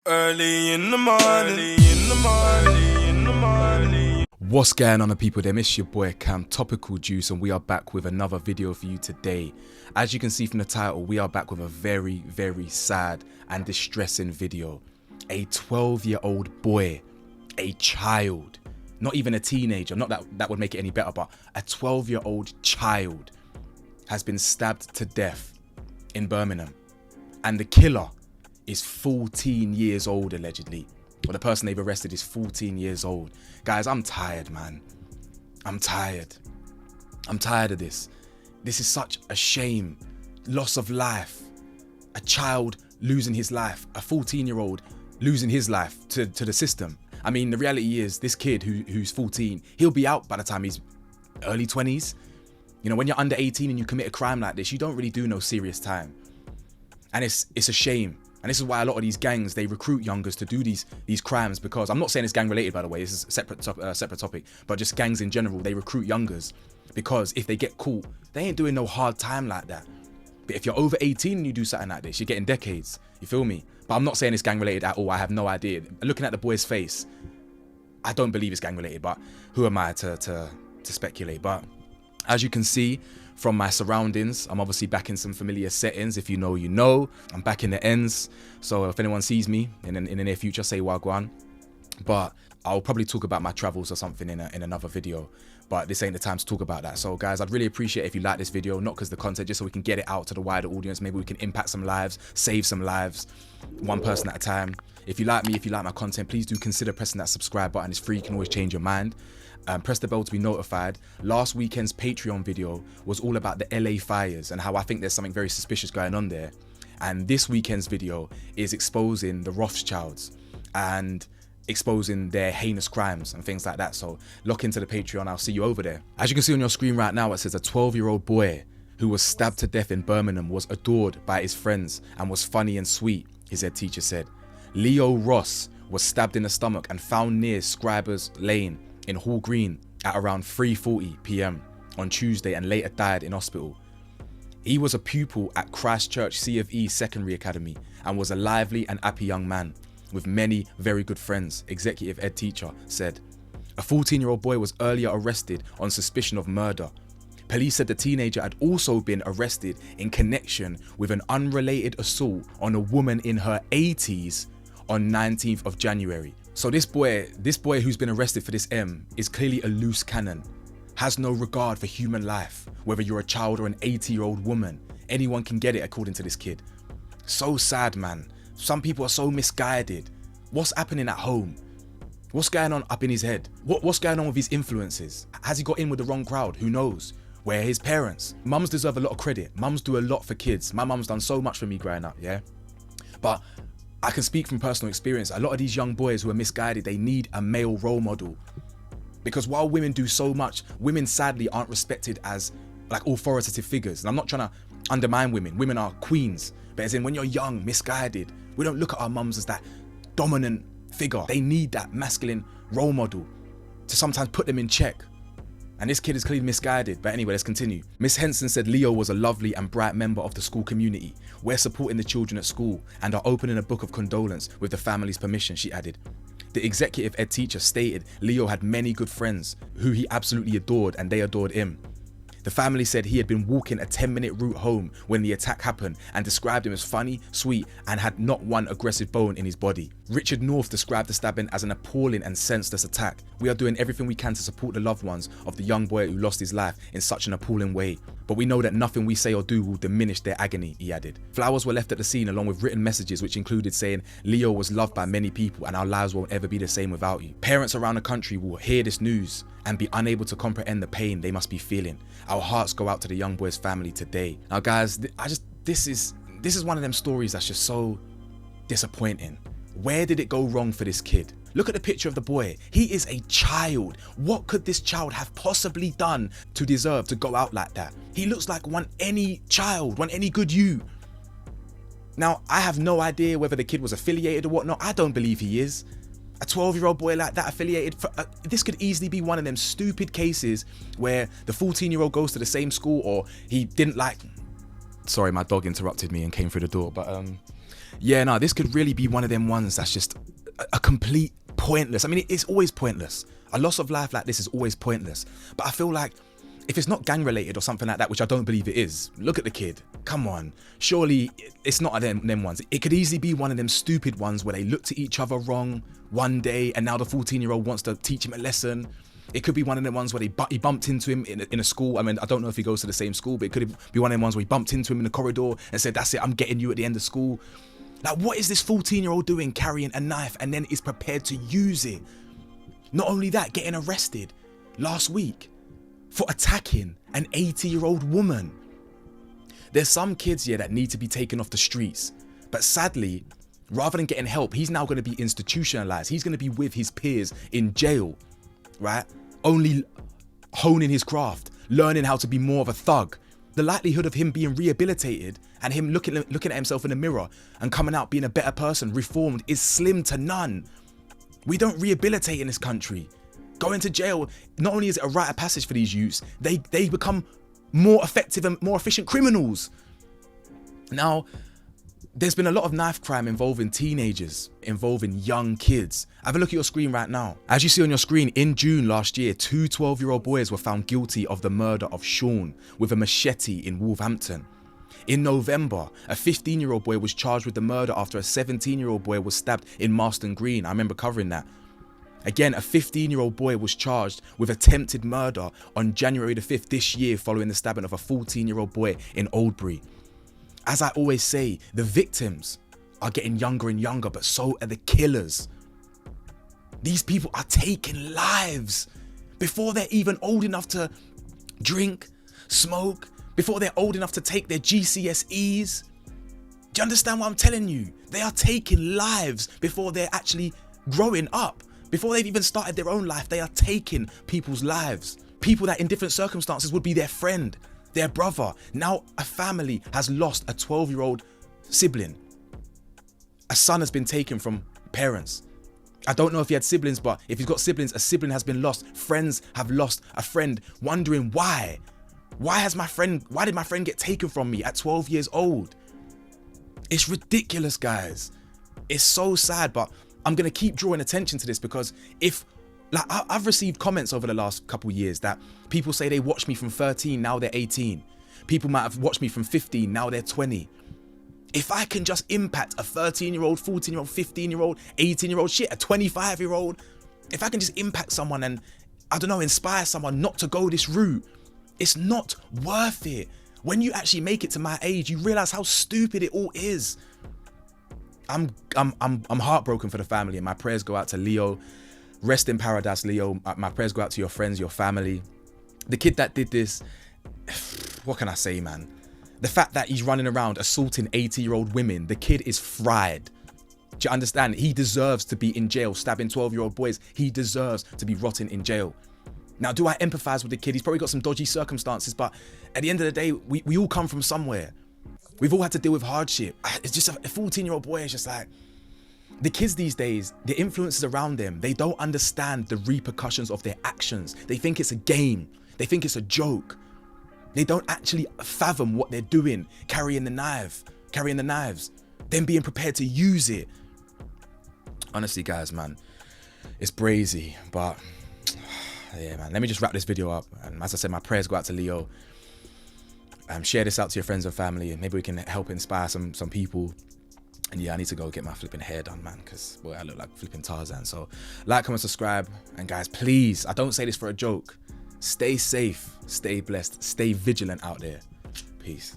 Early in the morning. What's going on, people? Them, it's your boy Cam, Topical Juice, and we are back with another video for you today. As you can see from the title, we are back with a very, very sad and distressing video. A 12-year-old boy, a child, not even a teenager, not that would make it any better, but a 12-year-old child has been stabbed to death in Birmingham, and the killer is 14 years old, allegedly. Well, the person they've arrested is 14 years old. Guys, I'm tired, man. I'm tired. I'm tired of this. This is such a shame. Loss of life. A child losing his life. A 14-year-old losing his life to the system. I mean, the reality is, this kid who's 14, he'll be out by the time he's early 20s. You know, when you're under 18 and you commit a crime like this, you don't really do no serious time. And it's a shame. And this is why a lot of these gangs, they recruit youngers to do these crimes, because I'm not saying it's gang related, by the way, this is a separate topic, but just gangs in general, they recruit youngers because if they get caught, they ain't doing no hard time like that. But if you're over 18 and you do something like this, you're getting decades, you feel me? But I'm not saying it's gang related at all, I have no idea. Looking at the boy's face, I don't believe it's gang related, but who am I to speculate? But as you can see from my surroundings, I'm obviously back in some familiar settings. If you know, you know. I'm back in the ends. So if anyone sees me in the near future, say wagwan. But I'll probably talk about my travels or something in another video. But this ain't the time to talk about that. So guys, I'd really appreciate if you like this video, not because the content, just so we can get it out to the wider audience. Maybe we can impact some lives, save some lives, one person at a time. If you like me, if you like my content, please do consider pressing that subscribe button. It's free, you can always change your mind. Press the bell to be notified. Last weekend's Patreon video was all about the LA fires and how I think there's something very suspicious going on there. And this weekend's video is exposing the Rothschilds and exposing their heinous crimes and things like that. So lock into the Patreon, I'll see you over there. As you can see on your screen right now, it says a 12-year-old boy who was stabbed to death in Birmingham was adored by his friends and was funny and sweet, his head teacher said. Leo Ross was stabbed in the stomach and found near Scribers Lane in Hall Green at around 3:40 p.m. on Tuesday and later died in hospital. He was a pupil at Christchurch C.F.E. Secondary Academy and was a lively and happy young man with many very good friends, executive ed teacher said. A 14-year-old boy was earlier arrested on suspicion of murder. Police said the teenager had also been arrested in connection with an unrelated assault on a woman in her 80s on 19th of January. So this boy who's been arrested for this is clearly a loose cannon, has no regard for human life, whether you're a child or an 80-year-old woman. Anyone can get it, according to this kid. So sad, man. Some people are so misguided. What's happening at home? What's going on up in his head? What's going on with his influences? Has he got in with the wrong crowd? Who knows? Where are his parents? Mums deserve a lot of credit. Mums do a lot for kids. My mum's done so much for me growing up, yeah? But I can speak from personal experience. A lot of these young boys who are misguided, they need a male role model. Because while women do so much, women sadly aren't respected as like authoritative figures. And I'm not trying to undermine women. Women are queens. But as in, when you're young, misguided, we don't look at our mums as that dominant figure. They need that masculine role model to sometimes put them in check. And this kid is clearly misguided. But anyway, let's continue. Miss Henson said Leo was a lovely and bright member of the school community. We're supporting the children at school and are opening a book of condolence with the family's permission, she added. The executive ed teacher stated Leo had many good friends who he absolutely adored and they adored him. The family said he had been walking a 10-minute route home when the attack happened and described him as funny, sweet, and had not one aggressive bone in his body. Richard North described the stabbing as an appalling and senseless attack. We are doing everything we can to support the loved ones of the young boy who lost his life in such an appalling way, but we know that nothing we say or do will diminish their agony, he added. Flowers were left at the scene along with written messages which included saying, Leo was loved by many people and our lives won't ever be the same without you. Parents around the country will hear this news and be unable to comprehend the pain they must be feeling. Our hearts go out to the young boy's family today. Now guys, this is one of them stories that's just so disappointing. Where did it go wrong for this kid? Look at the picture of the boy. He is a child. What could this child have possibly done to deserve to go out like that? He looks like any child, any good you. Now, I have no idea whether the kid was affiliated or whatnot. I don't believe he is. A 12-year-old boy like that affiliated, this could easily be one of them stupid cases where the 14-year-old goes to the same school or he didn't like, sorry, my dog interrupted me and came through the door, but Yeah, no, this could really be one of them ones that's just a complete pointless. I mean, it's always pointless. A loss of life like this is always pointless. But I feel like if it's not gang related or something like that, which I don't believe it is, look at the kid. Come on. Surely it's not them ones. It could easily be one of them stupid ones where they looked at each other wrong one day and now the 14-year-old wants to teach him a lesson. It could be one of them ones where he bumped into him in a school. I mean, I don't know if he goes to the same school, but it could be one of them ones where he bumped into him in the corridor and said, that's it, I'm getting you at the end of school. Like, what is this 14-year-old doing carrying a knife and then is prepared to use it? Not only that, getting arrested last week for attacking an 80-year-old woman. There's some kids here that need to be taken off the streets. But sadly, rather than getting help, he's now going to be institutionalized. He's going to be with his peers in jail, right? Only honing his craft, learning how to be more of a thug. The likelihood of him being rehabilitated and him looking at himself in the mirror and coming out being a better person, reformed, is slim to none. We don't rehabilitate in this country. Going to jail, not only is it a rite of passage for these youths, they become more effective and more efficient criminals. Now, there's been a lot of knife crime involving teenagers, involving young kids. Have a look at your screen right now. As you see on your screen, in June last year, 2 12-year-old boys were found guilty of the murder of Sean with a machete in Wolverhampton. In November, a 15-year-old boy was charged with the murder after a 17-year-old boy was stabbed in Marston Green. I remember covering that. Again, a 15-year-old boy was charged with attempted murder on January the 5th this year following the stabbing of a 14-year-old boy in Oldbury. As I always say, the victims are getting younger and younger, but so are the killers. These people are taking lives before they're even old enough to drink, smoke, before they're old enough to take their GCSEs. Do you understand what I'm telling you? They are taking lives before they're actually growing up. Before they've even started their own life, they are taking people's lives. People that in different circumstances would be their friend, their brother. Now a family has lost a 12-year-old sibling. A son has been taken from parents. I don't know if he had siblings, but if he's got siblings, a sibling has been lost. Friends have lost a friend, wondering why. Why did my friend get taken from me at 12 years old? It's ridiculous, guys. It's so sad, but I'm going to keep drawing attention to this because I've received comments over the last couple of years that people say they watched me from 13, now they're 18. People might have watched me from 15, now they're 20. If I can just impact a 13-year-old, 14-year-old, 15-year-old, 18-year-old, shit, a 25-year-old, if I can just impact someone and, I don't know, inspire someone not to go this route, it's not worth it. When you actually make it to my age, you realize how stupid it all is. I'm heartbroken for the family, and my prayers go out to Leo. Rest in paradise, Leo. My prayers go out to your friends, your family. The kid that did this, what can I say, man? The fact that he's running around assaulting 80-year-old women, the kid is fried. Do you understand? He deserves to be in jail, stabbing 12-year-old boys. He deserves to be rotting in jail. Now, do I empathize with the kid? He's probably got some dodgy circumstances, but at the end of the day, we all come from somewhere. We've all had to deal with hardship. It's just a 14-year-old boy is just like, the kids these days, the influences around them, they don't understand the repercussions of their actions. They think it's a game. They think it's a joke. They don't actually fathom what they're doing, carrying the knives, then being prepared to use it. Honestly, guys, man, it's brazy, but yeah, man, let me just wrap this video up. And as I said, my prayers go out to Leo. Share this out to your friends and family, and maybe we can help inspire some people. And yeah, I need to go get my flipping hair done, man, because boy, I look like flipping Tarzan. So like, comment, subscribe, and guys, please, I don't say this for a joke. Stay safe, stay blessed, stay vigilant out there. Peace.